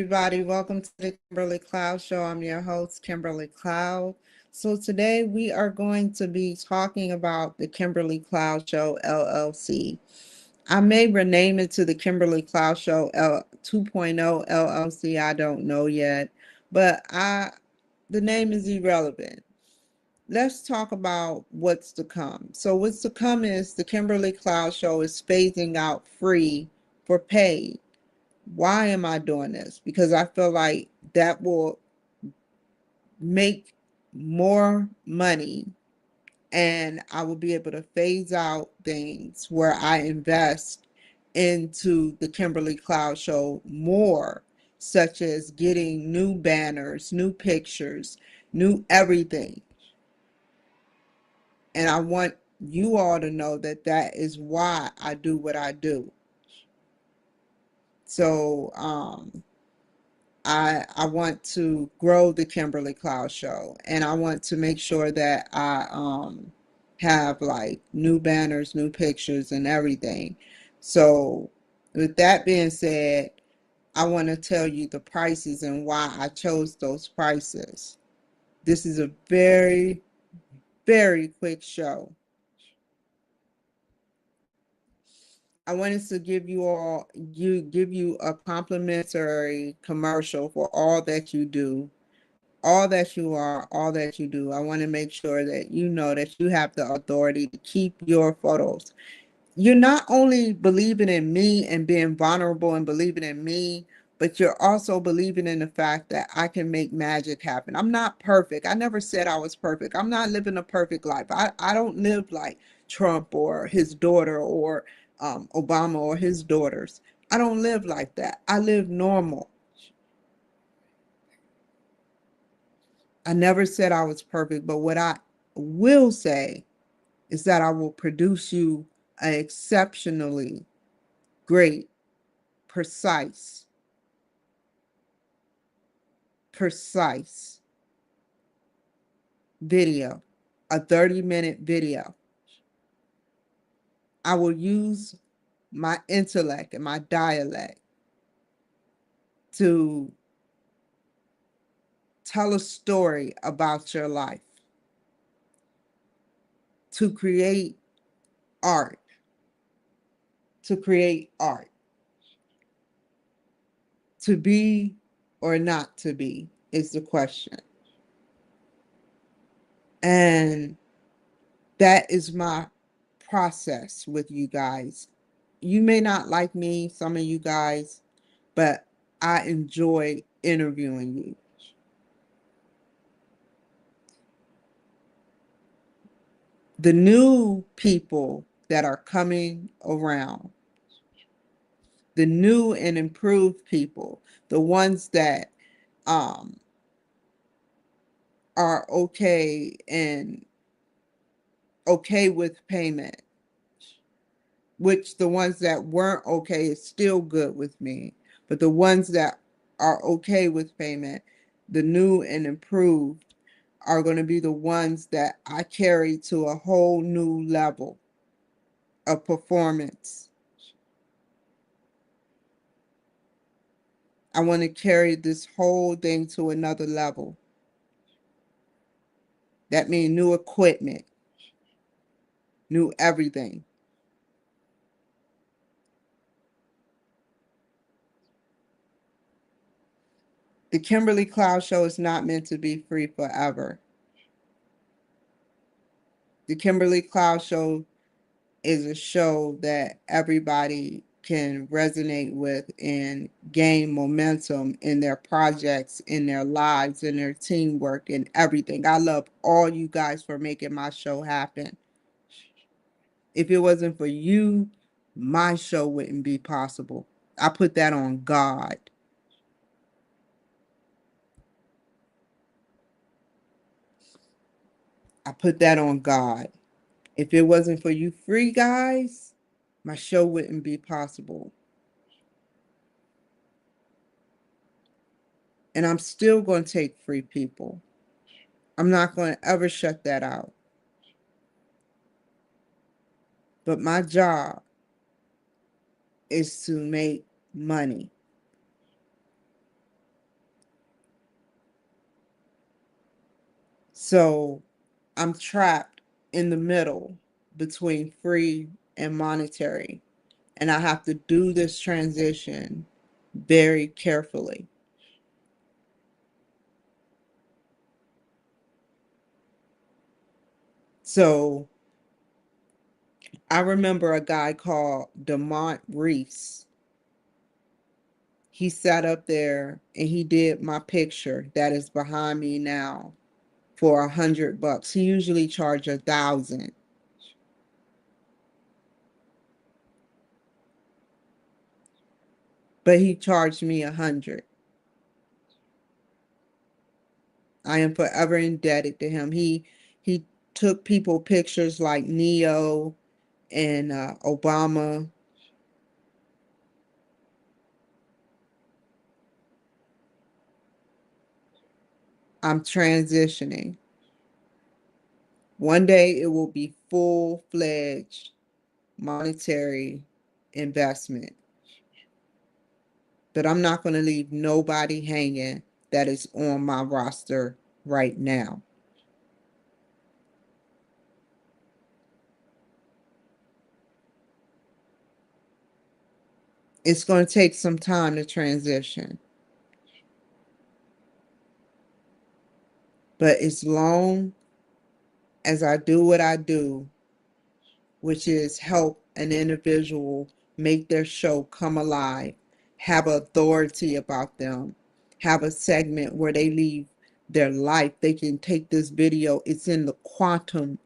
everybody. Welcome to the Kimberly Cloud Show. I'm your host, Kimberly Cloud. So today we are going to be talking about the Kimberly Cloud Show LLC. I may rename it to the Kimberly Cloud Show 2.0 LLC. I don't know yet, but the name is irrelevant. Let's talk about what's to come. So what's to come is the Kimberly Cloud Show is phasing out free for paid. Why am I doing this? Because I feel like that will make more money and I will be able to phase out things where I invest into the Kimberly Cloud Show more, such as getting new banners, new pictures, new everything. And I want you all to know that that is why I do what I do. So, I want to grow the Kimberly Cloud Show, and I want to make sure that I have like new banners, new pictures, and everything. So, with that being said, I want to tell you the prices and why I chose those prices. This is a very, very quick show. I wanted to give you a complimentary commercial for all that you do, all that you are, all that you do. I want to make sure that you know that you have the authority to keep your photos. You're not only believing in me and being vulnerable and believing in me, but you're also believing in the fact that I can make magic happen. I'm not perfect. I never said I was perfect. I'm not living a perfect life. I don't live like Trump or his daughter or Obama or his daughters. I don't live like that. I live normal. I never said I was perfect, but what I will say is that I will produce you an exceptionally great, precise, precise video, a 30-minute video. I will use my intellect and my dialect to tell a story about your life, to create art, to create art, to be or not to be is the question. And that is my process with you guys. You may not like me, some of you guys, but I enjoy interviewing you. The new people that are coming around, the new and improved people, the ones that um, are okay with payment, which the ones that weren't okay is still good with me. But the ones that are okay with payment, the new and improved, are going to be the ones that I carry to a whole new level of performance. I want to carry this whole thing to another level. That means new equipment, new everything. The Kimberly Cloud Show is not meant to be free forever. The Kimberly Cloud Show is a show that everybody can resonate with and gain momentum in their projects, in their lives, in their teamwork, and everything. I love all you guys for making my show happen. If it wasn't for you, my show wouldn't be possible. I put that on God. I put that on God. If it wasn't for you free guys, my show wouldn't be possible. And I'm still going to take free people. I'm not going to ever shut that out. But my job is to make money. So I'm trapped in the middle between free and monetary. And I have to do this transition very carefully. So I remember a guy called Demont Reese. He sat up there and he did my picture that is behind me now for $100. He usually charged 1,000, but he charged me 100. I am forever indebted to him. He took people pictures like Neo and Obama. I'm transitioning. One day it will be full-fledged monetary investment. But I'm not going to leave nobody hanging that is on my roster right now. It's going to take some time to transition. But as long as I do what I do, which is help an individual make their show come alive, have authority about them, have a segment where they leave their life. They can take this video, it's in the quantum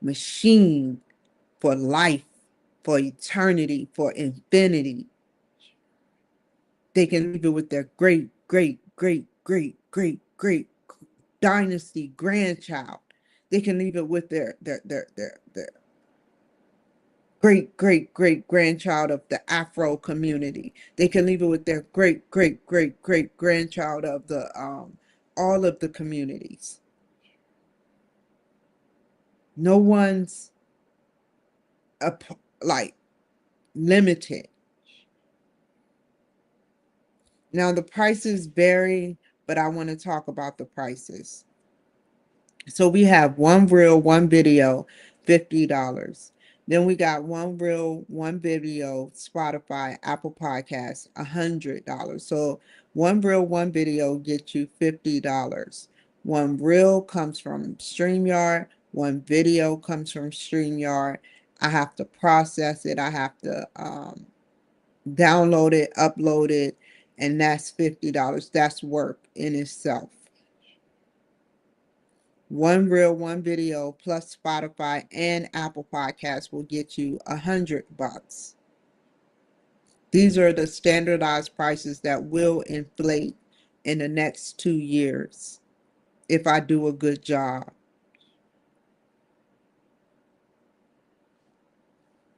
machine for life, for eternity, for infinity. They can leave it with their great, great, great, great, great, great dynasty grandchild. They can leave it with their great, great, great grandchild of the Afro community. They can leave it with their great, great, great, great grandchild of the all of the communities. No one's like limited. Now the prices vary, but I want to talk about the prices. So we have one reel, one video, $50. Then we got one reel, one video, Spotify, Apple Podcast, $100. So one reel, one video gets you $50. One reel comes from StreamYard, one video comes from StreamYard. I have to process it. I have to download it, upload it, and that's $50. That's work in itself. One reel, one video, plus Spotify and Apple Podcasts will get you $100. These are the standardized prices that will inflate in the next 2 years if I do a good job.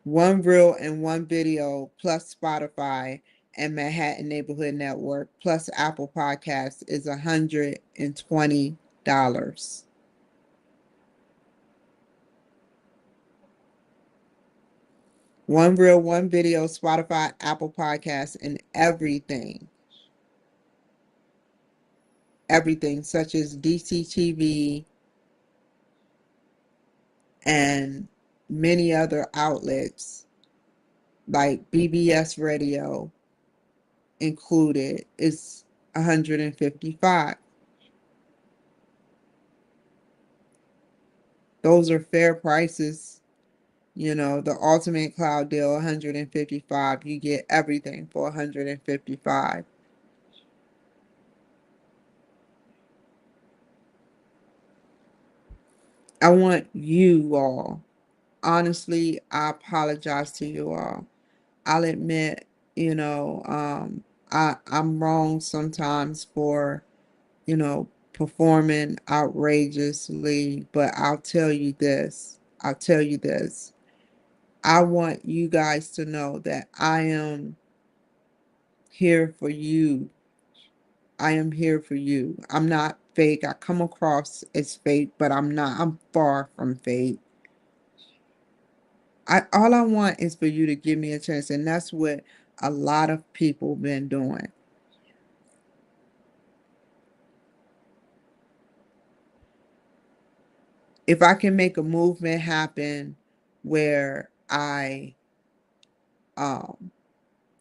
One reel and one video, plus Spotify and Manhattan Neighborhood Network, plus Apple Podcasts is $120. One reel, one video, Spotify, Apple Podcasts, and everything such as DCTV and many other outlets like BBS Radio included is 155. Those are fair prices. You know, the ultimate cloud deal 155, you get everything for 155. I want you all, honestly, I apologize to you all. I'll admit, you know, I'm wrong sometimes for, performing outrageously, but I'll tell you this. I'll tell you this. I want you guys to know that I am here for you. I am here for you. I'm not fake. I come across as fake, but I'm not. I'm far from fake. All I want is for you to give me a chance, and that's what a lot of people been doing. If I can make a movement happen where I um,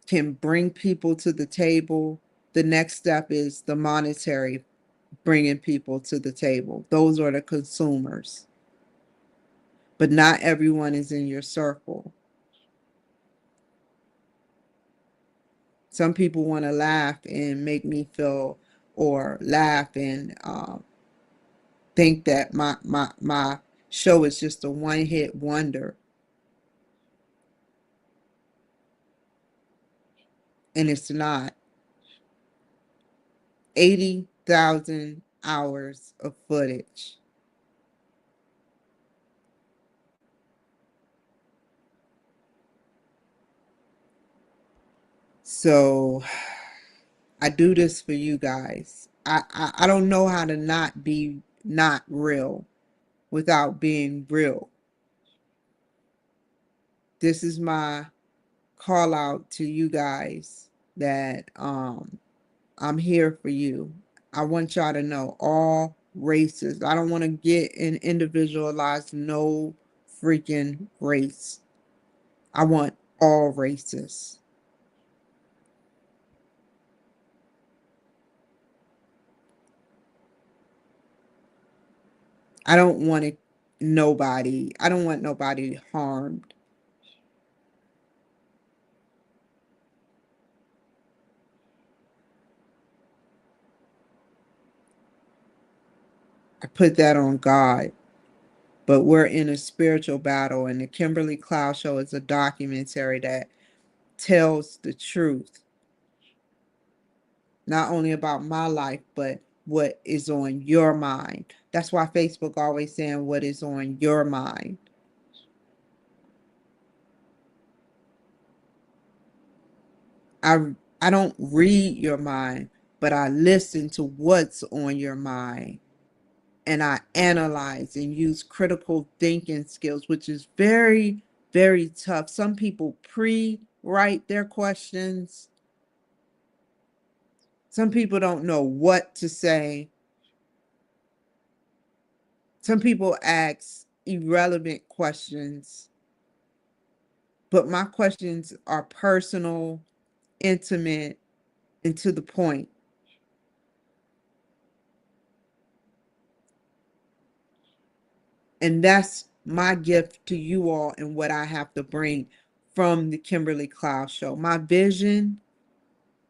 can bring people to the table, the next step is the monetary, bringing people to the table. Those are the consumers, but not everyone is in your circle. Some people want to laugh and make me feel, or laugh and think that my show is just a one hit wonder, and it's not. 80,000 hours of footage. So I do this for you guys. I don't know how to not be not real without being real. This is my call out to you guys that I'm here for you. I want y'all to know all races. I don't want to get in individualized no freaking race. I want all races. I don't want it, nobody. I don't want nobody harmed. I put that on God. But we're in a spiritual battle, and the Kimberly Cloud Show is a documentary that tells the truth, not only about my life, but what is on your mind. That's why Facebook always saying what is on your mind. I don't read your mind, but I listen to what's on your mind, and I analyze and use critical thinking skills, which is very, very tough. Some people pre-write their questions. Some people don't know what to say. Some people ask irrelevant questions, but my questions are personal, intimate, and to the point. And that's my gift to you all and what I have to bring from the Kimberly Cloud Show. My vision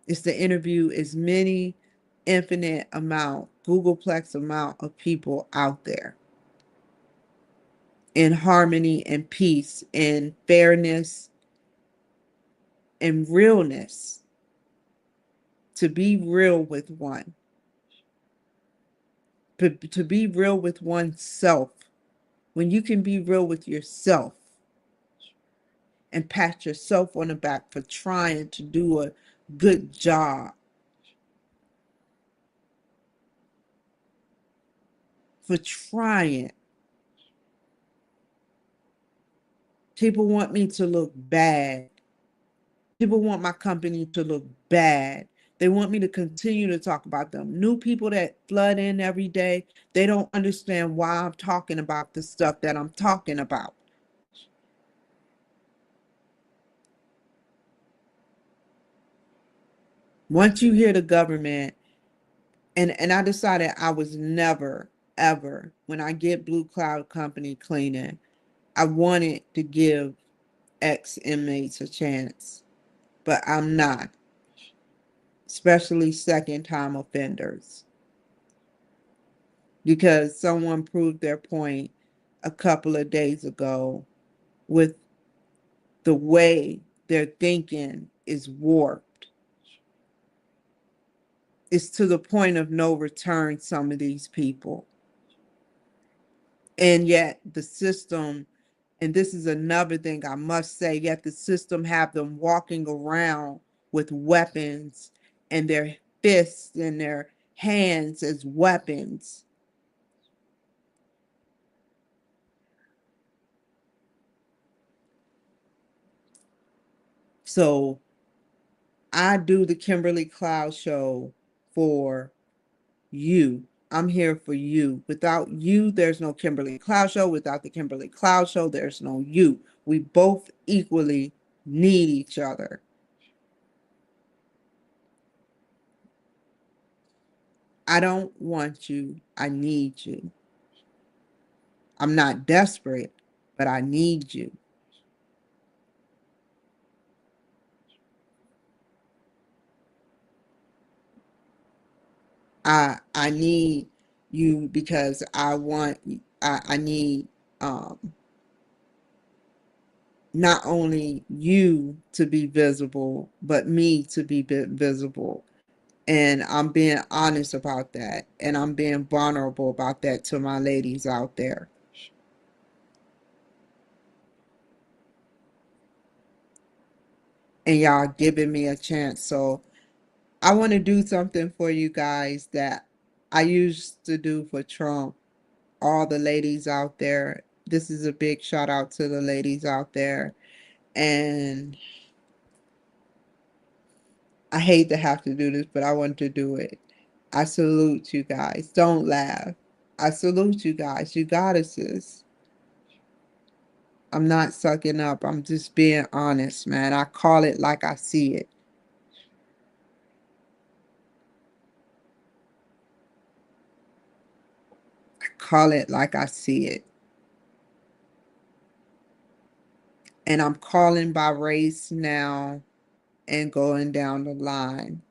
is to interview as many infinite amount, Googleplex amount of people out there in harmony and peace and fairness and realness, to be real with one, but to be real with oneself. When you can be real with yourself and pat yourself on the back for trying to do a good job, for trying. People want me to look bad. People want my company to look bad. They want me to continue to talk about them. New people that flood in every day, they don't understand why I'm talking about the stuff that I'm talking about. Once you hear the government, and I decided I was never, ever, when I get Blue Cloud Company cleaning, I wanted to give ex inmates a chance, but I'm not, especially second time offenders, because someone proved their point a couple of days ago with the way their thinking is warped. It's to the point of no return, some of these people. And yet the system, and this is another thing I must say, yet the system have them walking around with weapons and their fists and their hands as weapons. So I do the Kimberly Cloud Show for you. I'm here for you. Without you, there's no Kimberly Cloud Show. Without the Kimberly Cloud Show, there's no you. We both equally need each other. I don't want you. I need you. I'm not desperate, but I need you. I need you because I need um not only you to be visible, but me to be visible. And I'm being honest about that. And I'm being vulnerable about that to my ladies out there. And y'all giving me a chance. So I want to do something for you guys that I used to do for Trump. All the ladies out there. This is a big shout out to the ladies out there. And I hate to have to do this, but I want to do it. I salute you guys. Don't laugh. I salute you guys, you goddesses. I'm not sucking up. I'm just being honest, man. I call it like I see it. I call it like I see it. And I'm calling by race now and going down the line.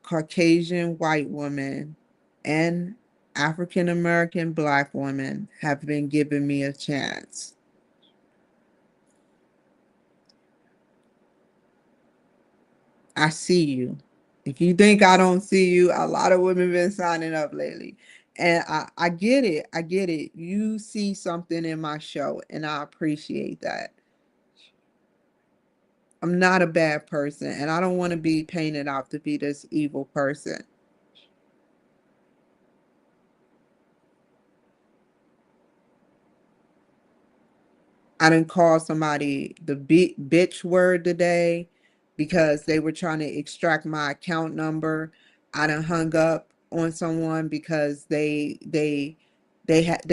Caucasian white women and African American black women have been giving me a chance. I see you. If you think I don't see you, a lot of women been signing up lately. And I get it. I get it. You see something in my show, and I appreciate that. I'm not a bad person, and I don't want to be painted out to be this evil person. I didn't call somebody the bitch word today because they were trying to extract my account number. I done hung up on someone because they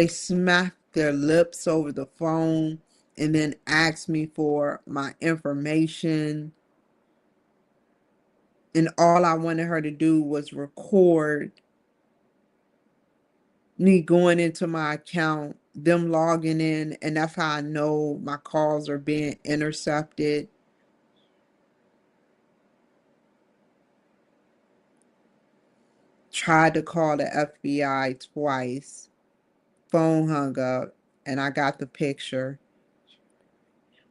smacked their lips over the phone and then asked me for my information. And all I wanted her to do was record me going into my account, them logging in, and that's how I know my calls are being intercepted. Tried to call the FBI twice, phone hung up, and I got the picture.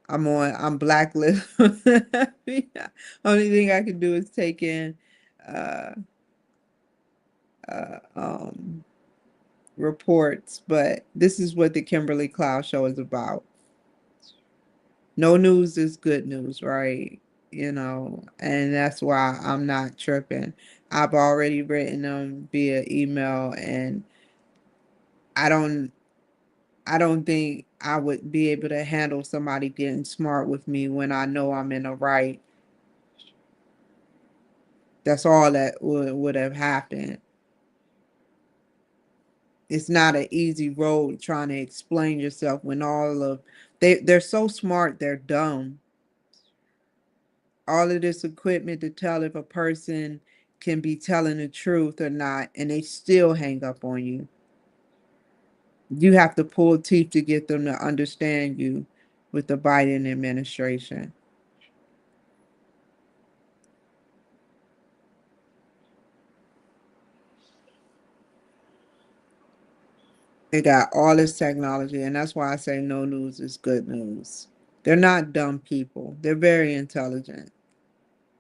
I'm blacklisted. Only thing I can do is take in uh, uh, um, reports, but this is what the Kimberly Cloud Show is about. No news is good news, right? And that's why I'm not tripping. I've already written them via email, and I don't I don't think I would be able to handle somebody getting smart with me when I know I'm in the right. That's all that would have happened. It's not an easy road trying to explain yourself when all of they're so smart, they're dumb. All of this equipment to tell if a person can be telling the truth or not, and they still hang up on you. You have to pull teeth to get them to understand you with the Biden administration. They got all this technology, and that's why I say no news is good news. They're not dumb people. They're very intelligent.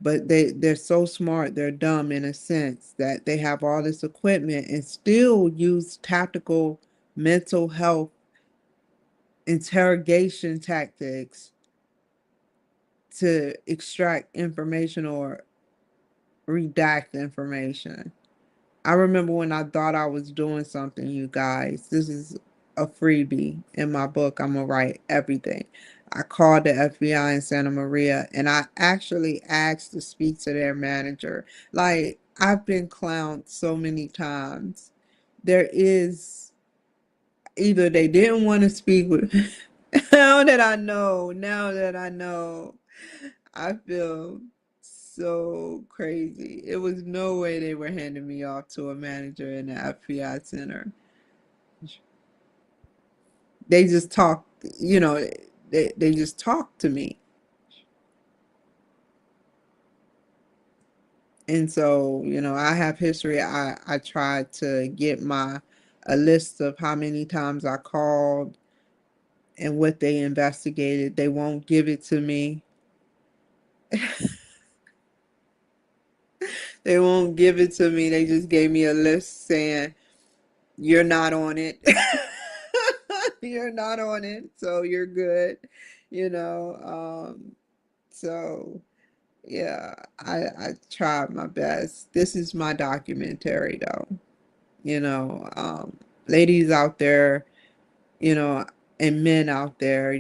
But they're so smart, they're dumb in a sense that they have all this equipment and still use tactical mental health interrogation tactics to extract information or redact information. I remember when I thought I was doing something, you guys. This is a freebie in my book. I'm gonna write everything. I called the FBI in Santa Maria and I actually asked to speak to their manager. Like, I've been clowned so many times. There is either they didn't want to speak with now that I know, I feel so crazy. It was no way they were handing me off to a manager in the FBI center. They just talked, they just talked to me. And so, I have history. I tried to get a list of how many times I called and what they investigated. They won't give it to me. They won't give it to me. They just gave me a list saying, you're not on it. You're not on it, so you're good. You know, so yeah, I tried my best. This is my documentary though. You know, ladies out there, you know, and men out there,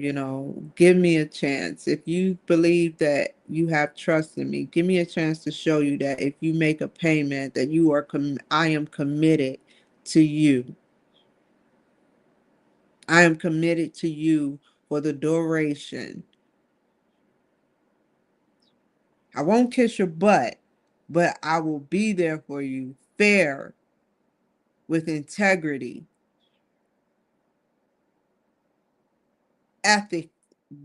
give me a chance. If you believe that you have trust in me, give me a chance to show you that if you make a payment, that I am committed to you. I am committed to you for the duration. I won't kiss your butt, but I will be there for you, fair, with integrity, ethic,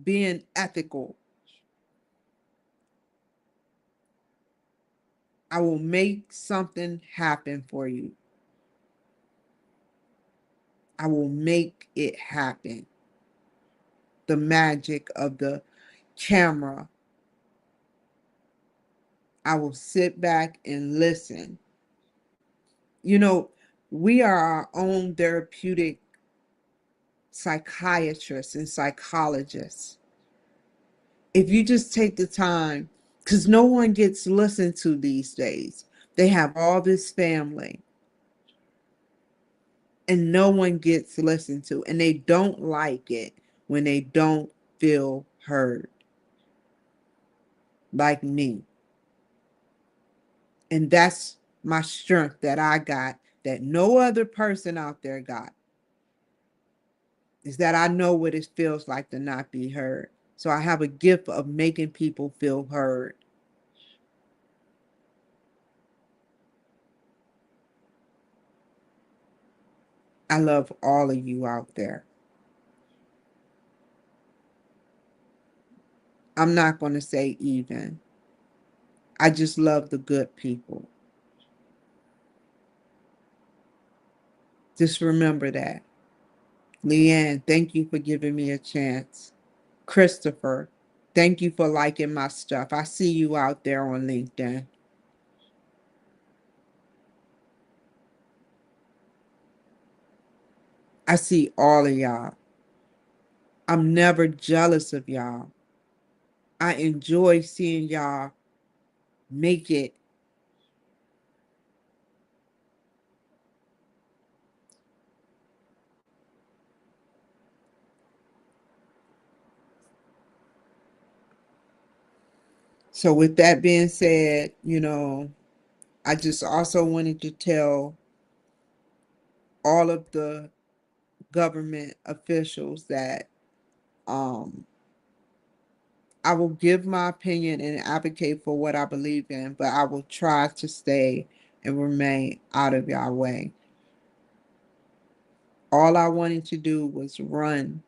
being ethical. I will make something happen for you. I will make it happen. The magic of the camera. I will sit back and listen. You know, we are our own therapeutic psychiatrists and psychologists. If you just take the time, because no one gets listened to these days, they have all this family and no one gets listened to, and they don't like it when they don't feel heard, like me. And that's my strength that I got, that no other person out there got, is that I know what it feels like to not be heard. So I have a gift of making people feel heard. I love all of you out there. I'm not going to say even. I just love the good people. Just remember that. Leanne, thank you for giving me a chance. Christopher, thank you for liking my stuff. I see you out there on LinkedIn. I see all of y'all. I'm never jealous of y'all. I enjoy seeing y'all make it. So, with that being said, I just also wanted to tell all of the government officials that um, I will give my opinion and advocate for what I believe in, but I will try to stay and remain out of your way. All I wanted to do was run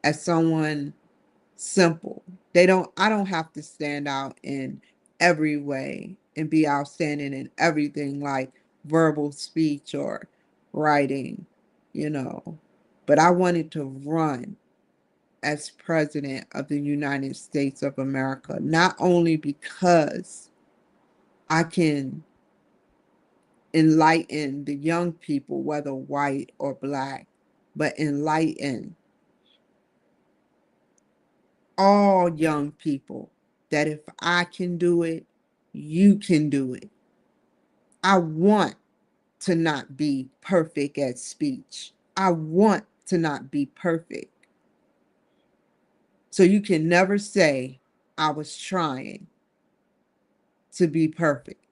as someone simple. I don't have to stand out in every way and be outstanding in everything like verbal speech or writing, you know. But I wanted to run as president of the United States of America, not only because I can enlighten the young people, whether white or black, but enlighten all young people that if I can do it, you can do it. I want to not be perfect at speech. I want to not be perfect. So you can never say I was trying to be perfect.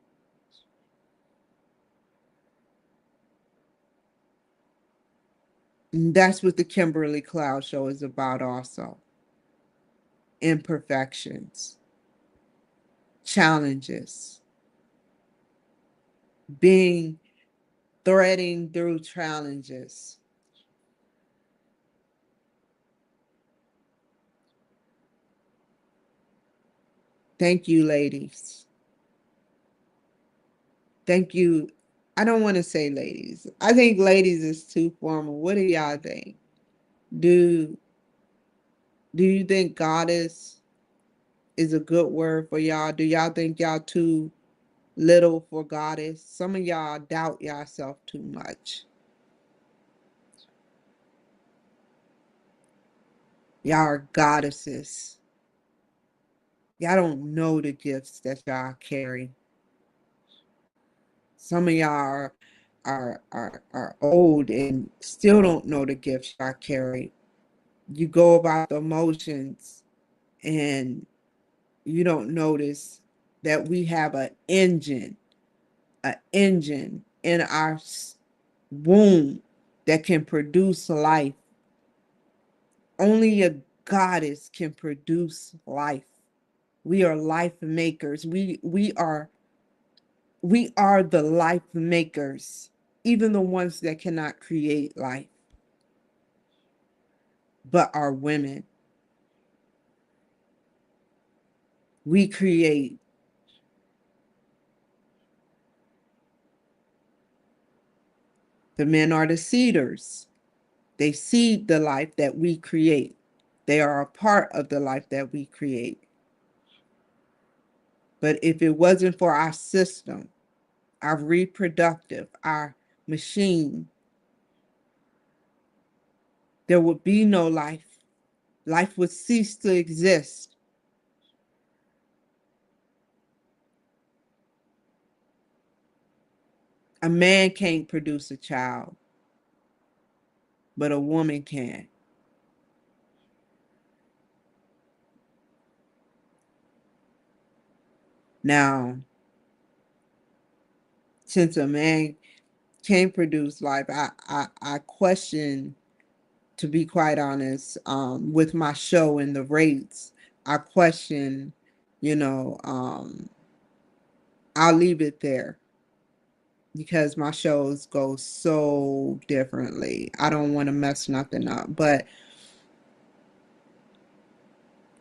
And that's what the Kimberly Cloud Show is about also. Imperfections, challenges, being threading through challenges. Thank you, ladies. Thank you. I don't want to say ladies. I think ladies is too formal. What do y'all think? Do do you think goddess is a good word for y'all? Do y'all think y'all too little for goddess? Some of y'all doubt yourself too much. Y'all are goddesses. Y'all don't know the gifts that y'all carry. Some of y'all are old and still don't know the gifts y'all carry. You go about the emotions and you don't notice that we have an engine in our womb that can produce life. Only a goddess can produce life. We are life makers. We are the life makers, even the ones that cannot create life, but are women. We create. The men are the seeders. They seed the life that we create. They are a part of the life that we create. But if it wasn't for our system, our reproductive, our machine, there would be no life. Life would cease to exist. A man can't produce a child, but a woman can. Now, since a man can produce life, I question, to be quite honest, with my show and the rates, I question, you know, I'll leave it there because my shows go so differently. I don't want to mess nothing up, but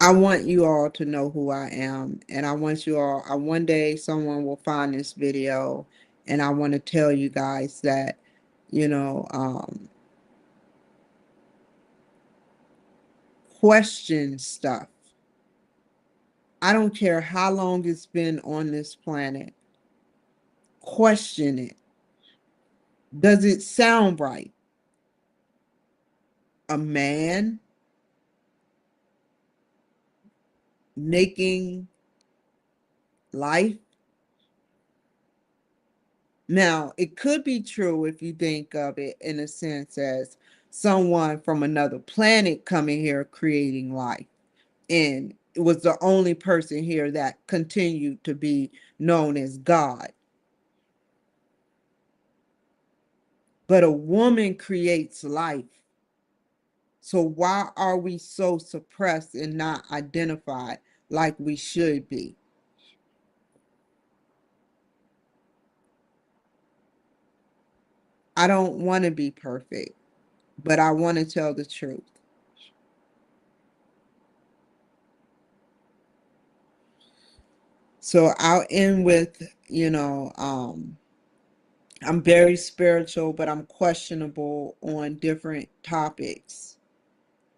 I want you all to know who I am. And I want you all, one day someone will find this video and I want to tell you guys that, you know, question stuff. I don't care how long it's been on this planet. Question it. Does it sound right? A man making life? Now, it could be true if you think of it in a sense as someone from another planet coming here creating life. And it was the only person here that continued to be known as God. But a woman creates life. So why are we so suppressed and not identified like we should be? I don't want to be perfect, but I want to tell the truth. So I'll end with, I'm very spiritual, but I'm questionable on different topics.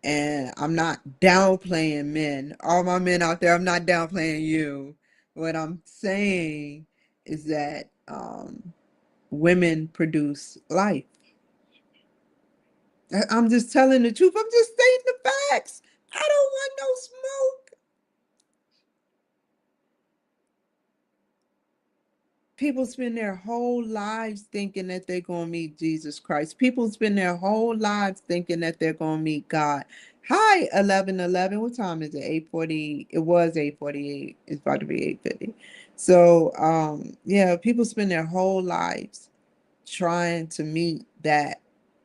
And I'm not downplaying men. All my men out there, I'm not downplaying you. What I'm saying is that women produce life. I'm just telling the truth. I'm just stating the facts. I don't want no smoke. People spend their whole lives thinking that they're going to meet Jesus Christ. People spend their whole lives thinking that they're going to meet God. Hi, 11:11. What time is it? 8:40. It was 8:48. It's about to be 8:50. So, yeah, people spend their whole lives trying to meet that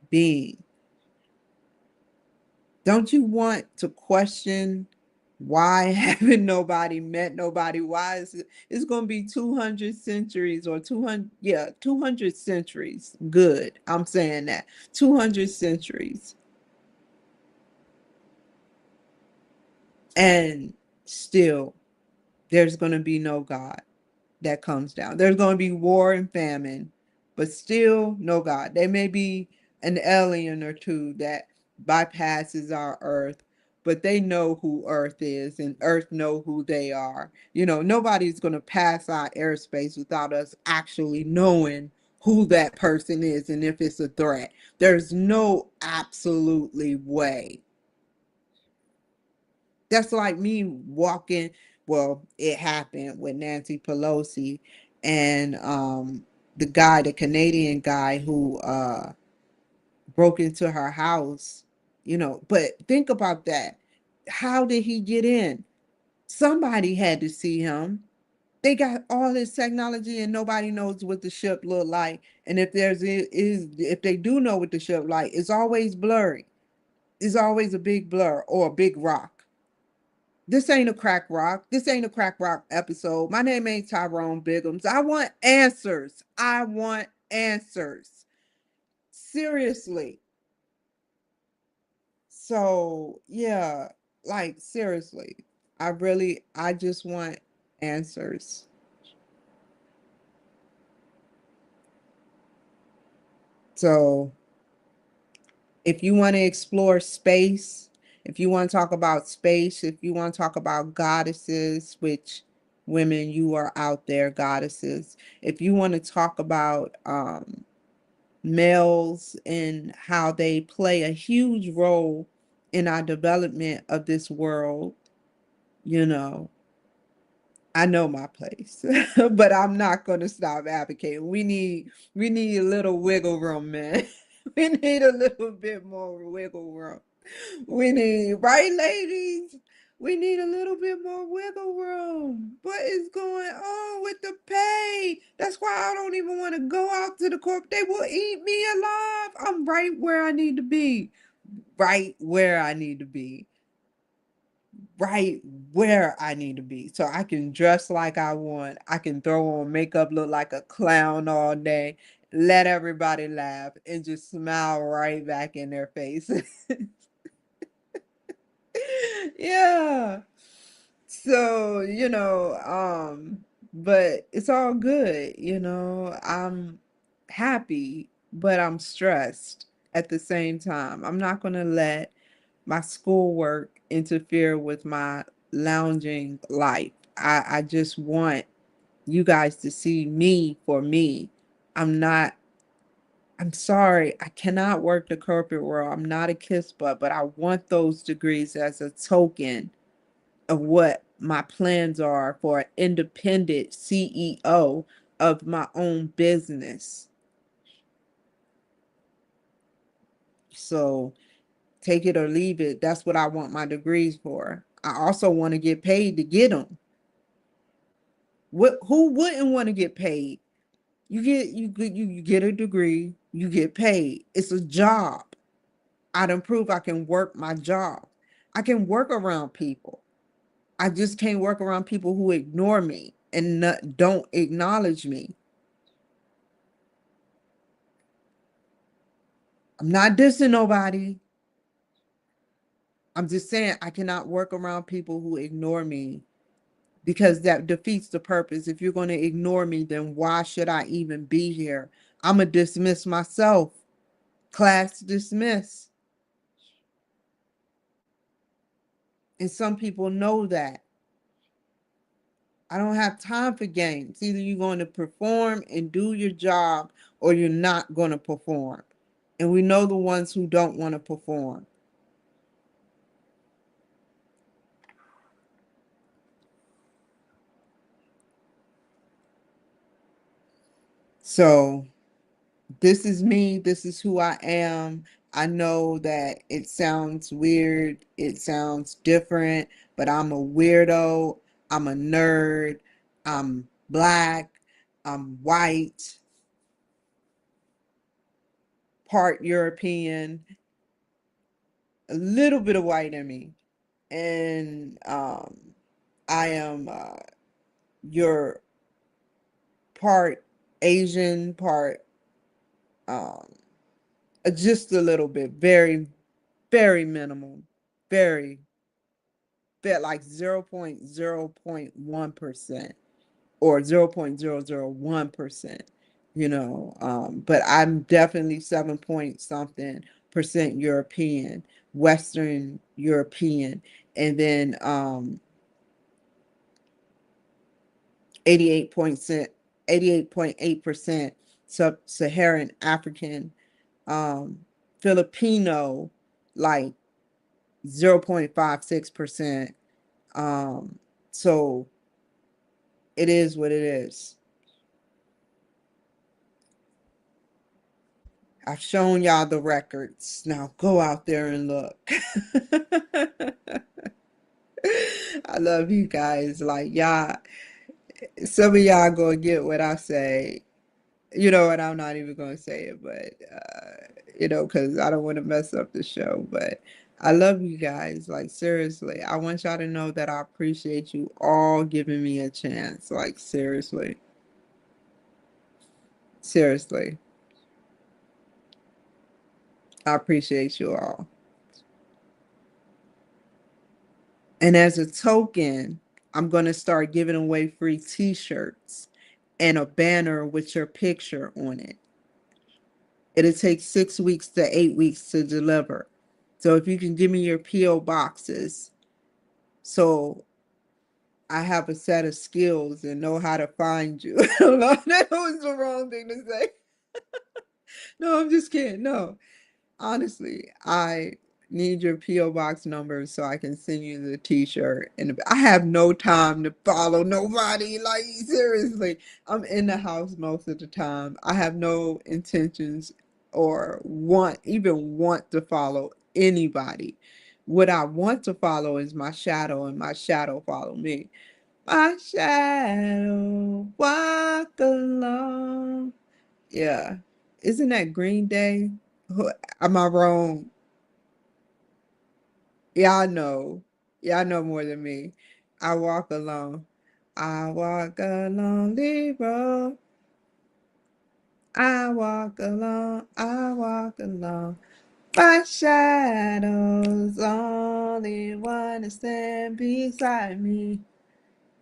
being. Don't you want to question why haven't nobody met nobody? Why is it, it's going to be 200 centuries or 200, yeah, 200 centuries. Good. I'm saying that. 200 centuries. And still, there's going to be no God that comes down. There's going to be war and famine, but still no God. There may be an alien or two that bypasses our earth, but they know who earth is and earth know who they are. You know, nobody's going to pass our airspace without us actually knowing who that person is and if it's a threat. There's no absolutely way. That's like me walking. Well, it happened with Nancy Pelosi and the guy, the Canadian guy who broke into her house, you know. But think about that. How did he get in? Somebody had to see him. They got all this technology and nobody knows what the ship looked like. And if if they do know what the ship like, it's always blurry. It's always a big blur or a big rock. This ain't a crack rock. This ain't a crack rock episode. My name ain't Tyrone Biggums. I want answers. I want answers. Seriously. So, yeah, like seriously. I just want answers. So, if you want to explore space, if you want to talk about space, if you want to talk about goddesses, which women you are out there, goddesses. If you want to talk about males and how they play a huge role in our development of this world, you know, I know my place, but I'm not going to stop advocating. We need a little wiggle room, man. We need a little bit more wiggle room. We need, right, ladies? We need a little bit more wiggle room. What is going on with the pay? That's why I don't even want to go out to the corp. They will eat me alive. I'm right where I need to be. Right where I need to be. Right where I need to be. So I can dress like I want. I can throw on makeup, look like a clown all day, let everybody laugh, and just smile right back in their face. Yeah. So, but it's all good, I'm happy, but I'm stressed at the same time. I'm not going to let my schoolwork interfere with my lounging life. I just want you guys to see me for me. I'm not, I'm sorry, I cannot work the corporate world. I'm not a kiss butt, but I want those degrees as a token of what my plans are for an independent CEO of my own business. So take it or leave it. That's what I want my degrees for. I also want to get paid to get them. Who wouldn't want to get paid? You get a degree, you get paid. It's a job. I done prove I can work my job. I can work around people. I just can't work around people who ignore me and don't acknowledge me. I'm not dissing nobody. I'm just saying I cannot work around people who ignore me because that defeats the purpose. If you're going to ignore me, then why should I even be here? I'm going to dismiss myself. Class dismiss. And some people know that. I don't have time for games. Either you're going to perform and do your job or you're not going to perform. And we know the ones who don't want to perform. So this is me. This is who I am. I know that it sounds weird. It sounds different, but I'm a weirdo. I'm a nerd. I'm black. I'm white, part European. a little bit of white in me, and I am your part Asian, part um, just a little bit, very, very minimal, very, very like 0.0.1% or 0.001%, but I'm definitely 7 point something percent European, Western European, and then 88%, 88.8% sub-Saharan African, um, Filipino, like 0.56%. So it is what it is. I've shown y'all the records. Now go out there and look. I love you guys. Like y'all, some of y'all gonna get what I say. And I'm not even gonna say it, but because I don't want to mess up the show. But I love you guys. Like seriously, I want y'all to know that I appreciate you all giving me a chance. Like seriously, seriously, I appreciate you all. And as a token, I'm gonna start giving away free T-shirts and a banner with your picture on it. It'll take 6 weeks to 8 weeks to deliver. So if you can give me your PO boxes, so I have a set of skills and know how to find you. That was the wrong thing to say. No, I'm just kidding. No, honestly, I need your PO box number so I can send you the t-shirt. And I have no time to follow nobody. Like seriously, I'm in the house most of the time. I have no intentions or want to follow anybody. What I want to follow is my shadow, and my shadow follow me. My shadow walk along. Yeah. Isn't that Green Day? Am I wrong? Y'all know. Y'all know more than me. I walk alone. I walk along the road. I walk alone. I walk alone. My shadow's only one to stand beside me.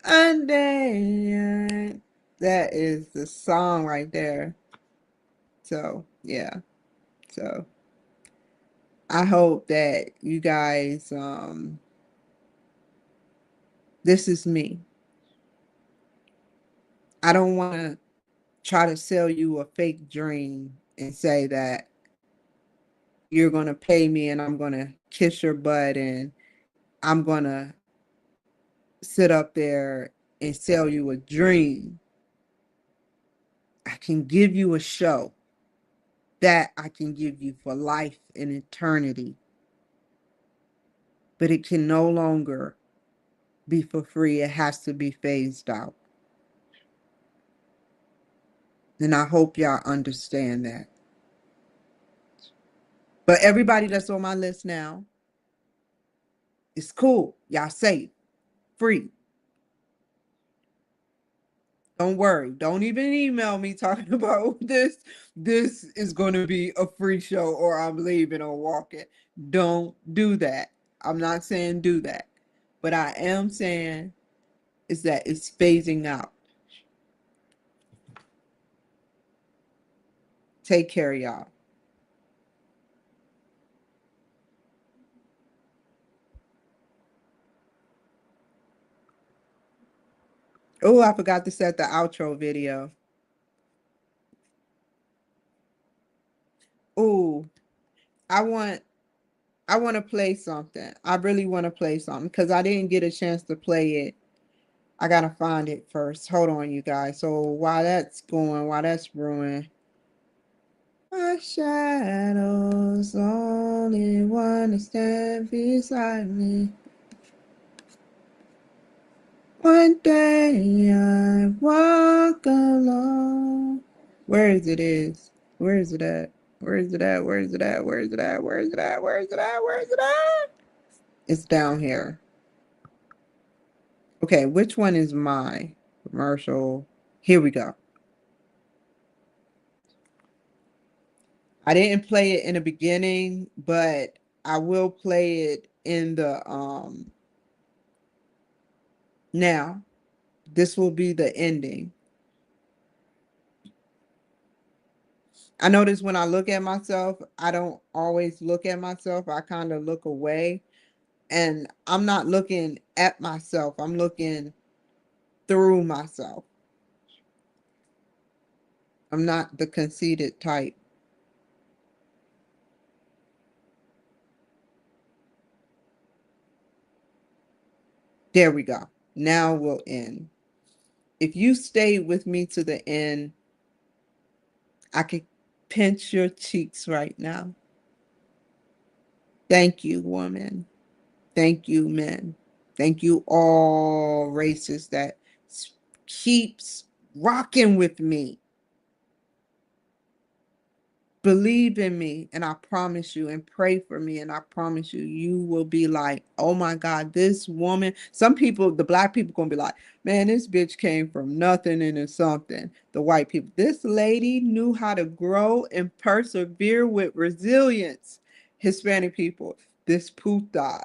One day. That is the song right there. So, yeah. So, I hope that you guys, this is me. I don't want to try to sell you a fake dream and say that you're going to pay me and I'm going to kiss your butt and I'm going to sit up there and sell you a dream. I can give you a show that I can give you for life and eternity, but it can no longer be for free. It has to be phased out. And I hope y'all understand that. But everybody that's on my list now, it's cool. Y'all safe, free. Don't worry. Don't even email me talking about this. This is going to be a free show or I'm leaving or walking. Don't do that. I'm not saying do that. But I am saying is that it's phasing out. Take care, y'all. Oh, I forgot to set the outro video. Oh, I want I want to play something. I really want to play something because I didn't get a chance to play it. I gotta find it first. Hold on, you guys. So while that's brewing, my shadow's only one to stand beside me. One day I walk alone. Where is it? Where is it at? Where is it at? Where is it at? Where is it at? Where is it at? Where is it at? Where is it at? It's down here. Okay, which one is my commercial? Here we go. I didn't play it in the beginning, but I will play it in the now. This will be the ending. I notice when I look at myself, I don't always look at myself. I kind of look away, and I'm not looking at myself. I'm looking through myself. I'm not the conceited type. There we go. Now we'll end. If you stayed with me to the end, I could pinch your cheeks right now. Thank you, woman. Thank you, men. Thank you, all races that keeps rocking with me. Believe in me, and I promise you, and pray for me, and I promise you, you will be like, oh my God, this woman. Some people, the black people, gonna be like, man, this bitch came from nothing into something. The white people, this lady knew how to grow and persevere with resilience. Hispanic people, this puta.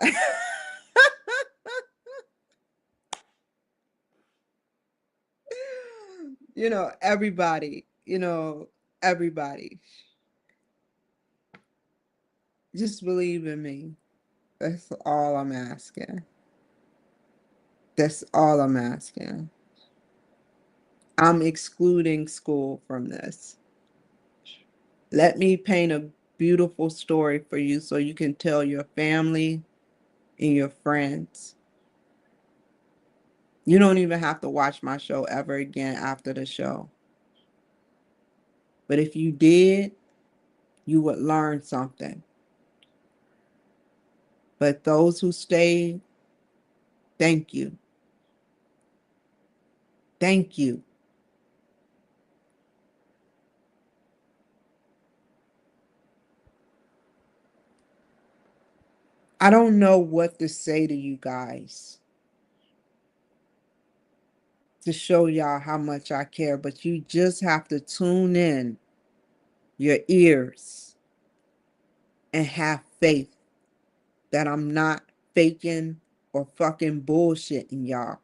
Everybody, everybody. Just believe in me. That's all I'm asking. That's all I'm asking. I'm excluding school from this. Let me paint a beautiful story for you so you can tell your family and your friends. You don't even have to watch my show ever again after the show. But if you did, you would learn something. But those who stayed, thank you. Thank you. I don't know what to say to you guys to show y'all how much I care, but you just have to tune in your ears and have faith that I'm not faking or fucking bullshitting y'all.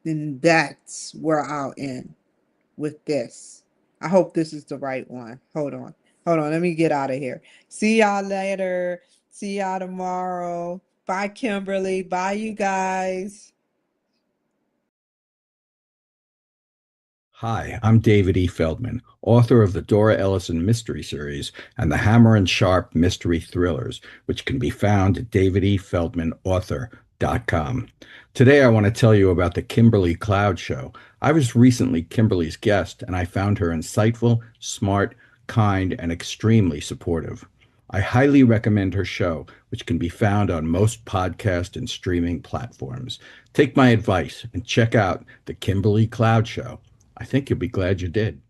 And that's where I'll end with this. I hope this is the right one. Hold on. Hold on. Let me get out of here. See y'all later. See y'all tomorrow. Bye, Kimberly. Bye, you guys. Hi, I'm David E. Feldman, author of the Dora Ellison Mystery Series and the Hammer and Sharp Mystery Thrillers, which can be found at davidefeldmanauthor.com. Today, I want to tell you about the Kimberly Cloud Show. I was recently Kimberly's guest, and I found her insightful, smart, kind, and extremely supportive. I highly recommend her show, which can be found on most podcast and streaming platforms. Take my advice and check out the Kimberly Cloud Show. I think you'll be glad you did.